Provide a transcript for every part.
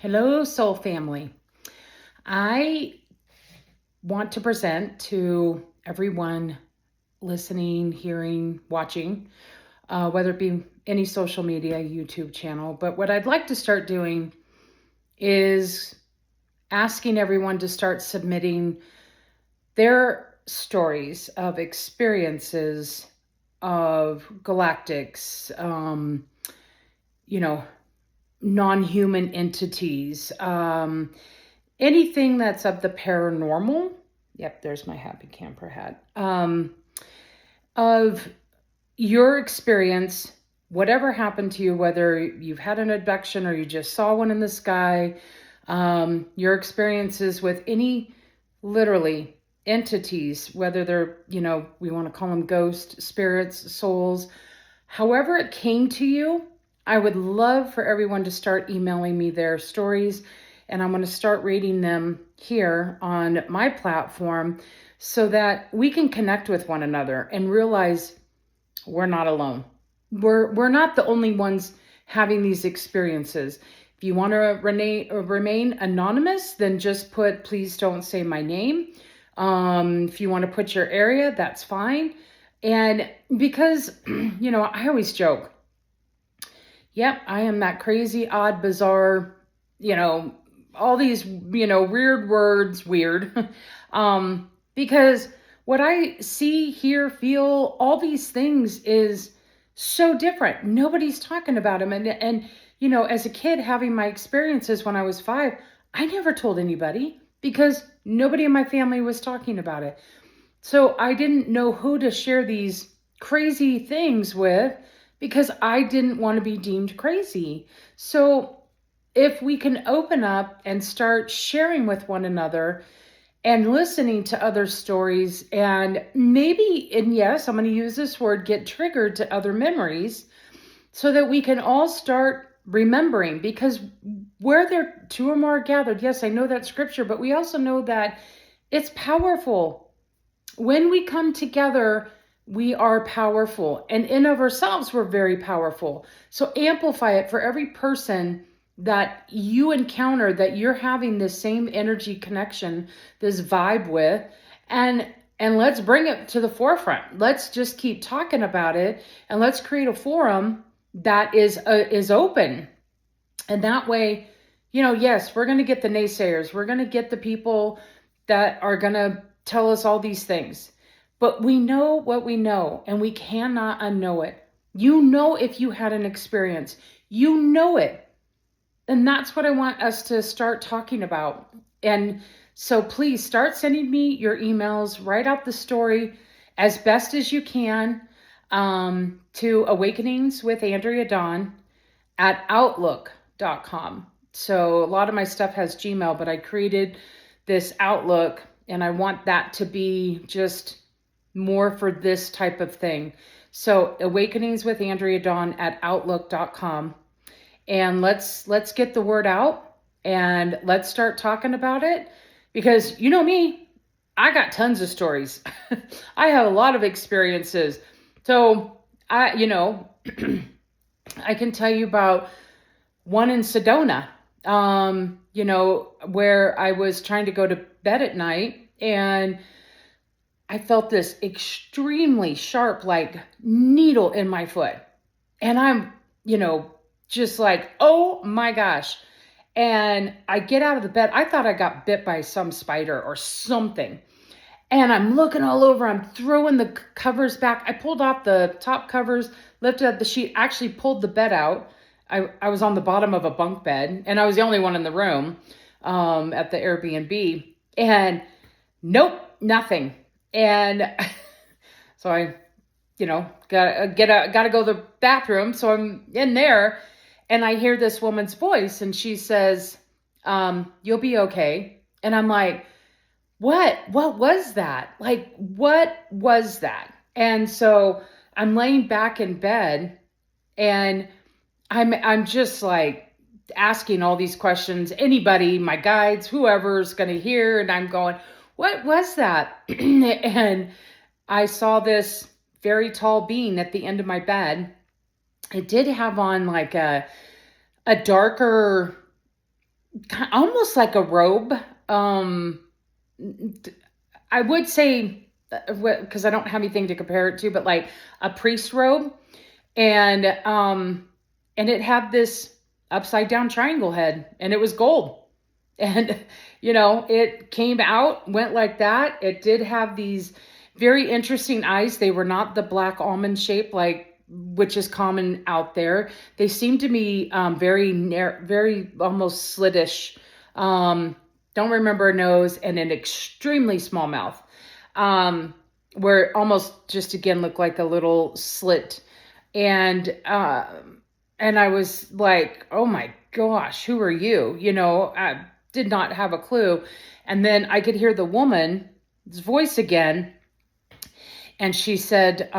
Hello, soul family. I want to present to everyone listening, hearing, watching, whether it be any social media, YouTube channel. But what I'd like to start doing is asking everyone to start submitting their stories of experiences of galactics, non-human entities, anything that's of the paranormal. Yep, there's my happy camper hat. Of your experience, whatever happened to you, whether you've had an abduction or you just saw one in the sky, your experiences with any, literally, entities, whether they're, we want to call them ghosts, spirits, souls, however it came to you. I would love for everyone to start emailing me their stories, and I'm going to start reading them here on my platform so that we can connect with one another and realize we're not alone. We're not the only ones having these experiences. If you want to remain anonymous, then just put, please don't say my name. If you want to put your area, that's fine. And because, I always joke, yep, I am that crazy, odd, bizarre, all these, weird words, because what I see, hear, feel, all these things is so different. Nobody's talking about them. And as a kid having my experiences when I was 5, I never told anybody because nobody in my family was talking about it. So I didn't know who to share these crazy things with because I didn't want to be deemed crazy. So if we can open up and start sharing with one another and listening to other stories, and maybe, and yes, I'm going to use this word, get triggered to other memories so that we can all start remembering, because where there 2 or more are gathered, yes, I know that scripture, but we also know that it's powerful. When we come together, we are powerful, and in of ourselves, we're very powerful. So amplify it for every person that you encounter, that you're having this same energy connection, this vibe with, and let's bring it to the forefront. Let's just keep talking about it, and let's create a forum that is open. And that way, yes, we're going to get the naysayers. We're going to get the people that are going to tell us all these things. But we know what we know, and we cannot unknow it. If you had an experience, it. And that's what I want us to start talking about. And so please start sending me your emails, write out the story as best as you can, to awakeningswithandreadawn at outlook.com. So a lot of my stuff has Gmail, but I created this Outlook, and I want that to be just more for this type of thing. So awakeningswithandreadawn at outlook.com. And let's get the word out, and let's start talking about it, because you know me, I got tons of stories. I have a lot of experiences. So I I can tell you about one in Sedona, where I was trying to go to bed at night, and I felt this extremely sharp, like, needle in my foot. And I'm, just like, oh my gosh. And I get out of the bed. I thought I got bit by some spider or something. And I'm looking all over. I'm throwing the covers back. I pulled off the top covers, lifted up the sheet, actually pulled the bed out. I was on the bottom of a bunk bed, and I was the only one in the room at the Airbnb. And nope, nothing. And so I, gotta go to the bathroom. So I'm in there, and I hear this woman's voice, and she says, you'll be okay. And I'm like, what was that? Like, what was that? And so I'm laying back in bed, and I'm just like asking all these questions. Anybody, my guides, whoever's going to hear. And I'm going, what was that? And I saw this very tall being at the end of my bed. It did have on like a darker almost like a robe. I would say, because I don't have anything to compare it to, but like a priest robe, and it had this upside down triangle head, and it was gold. And it came out, went like that. It did have these very interesting eyes. They were not the black almond shape, like, which is common out there. They seemed to me very very almost slitish. Don't remember a nose, and an extremely small mouth, where it almost just again looked like a little slit. And I was like, oh my gosh, who are you? I did not have a clue. And then I could hear the woman's voice again. And she said,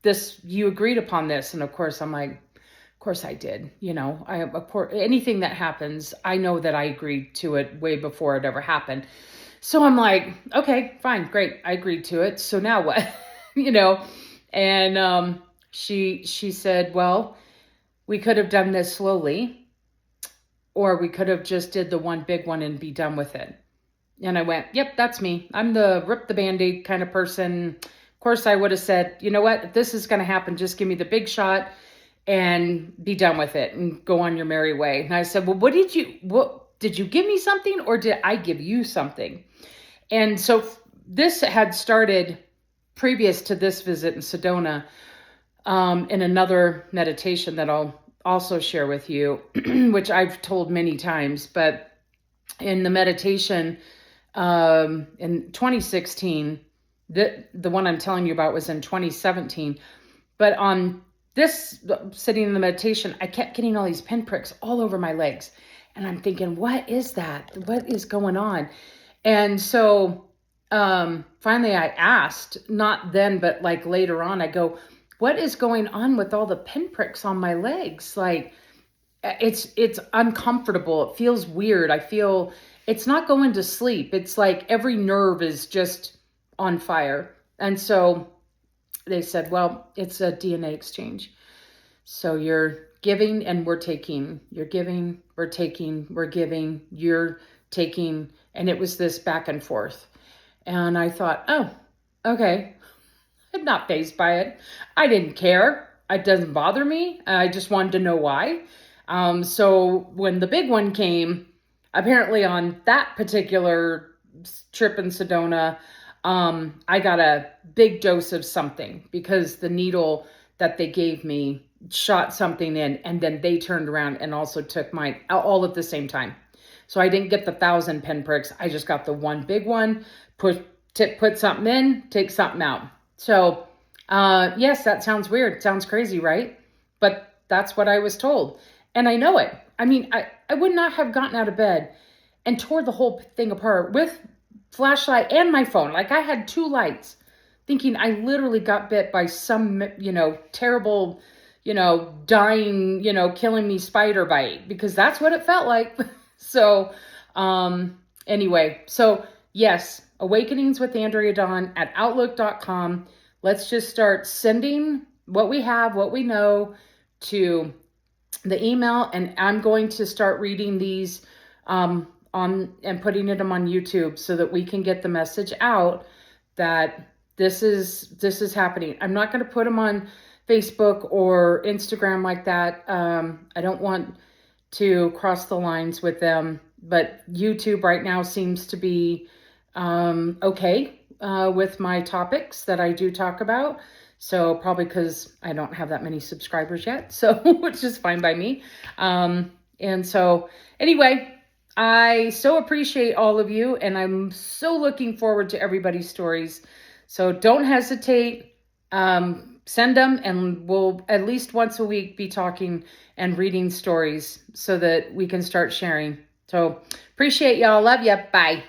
this, you agreed upon this. And of course, I'm like, of course I did. Of course, anything that happens, I know that I agreed to it way before it ever happened. So I'm like, okay, fine, great. I agreed to it. So now what? And she said, well, we could have done this slowly, or we could have just did the one big one and be done with it. And I went, yep, that's me. I'm the rip the Band-Aid kind of person. Of course, I would have said, you know what, if this is going to happen, just give me the big shot and be done with it and go on your merry way. And I said, well, what did you give me something, or did I give you something? And so this had started previous to this visit in Sedona, in another meditation that I'll also share with you, which I've told many times. But in the meditation in 2016, the one I'm telling you about was in 2017. But on this, sitting in the meditation, I kept getting all these pinpricks all over my legs. And I'm thinking, what is that? What is going on? And so finally I asked, not then, but like later on, I go, what is going on with all the pinpricks on my legs? Like, it's uncomfortable. It feels weird. I feel it's not going to sleep. It's like every nerve is just on fire. And so they said, well, it's a DNA exchange. So you're giving and we're taking. You're giving, we're taking, we're giving, you're taking. And it was this back and forth. And I thought, oh, okay. I'm not fazed by it. I didn't care. It doesn't bother me. I just wanted to know why. So when the big one came, apparently on that particular trip in Sedona, I got a big dose of something, because the needle that they gave me shot something in, and then they turned around and also took mine all at the same time. So I didn't get the 1,000 pinpricks. I just got the one big one, put something in, take something out. So, yes, that sounds weird. Sounds crazy, right? But that's what I was told. And I know it. I mean, I would not have gotten out of bed and tore the whole thing apart with flashlight and my phone. Like, I had 2 lights, thinking I literally got bit by some, terrible, dying, killing me spider bite, because that's what it felt like. So, anyway, so yes, awakeningswithandreadawn at outlook.com. Let's just start sending what we have, what we know, to the email, and I'm going to start reading these on and putting them on YouTube, so that we can get the message out that this is happening. I'm not going to put them on Facebook or Instagram like that. I don't want to cross the lines with them, but YouTube right now seems to be okay with my topics that I do talk about. So probably because I don't have that many subscribers yet, so which is fine by me. And so anyway, I so appreciate all of you, and I'm so looking forward to everybody's stories. So don't hesitate. Send them, and we'll at least once a week be talking and reading stories so that we can start sharing. So appreciate y'all. Love ya. Bye.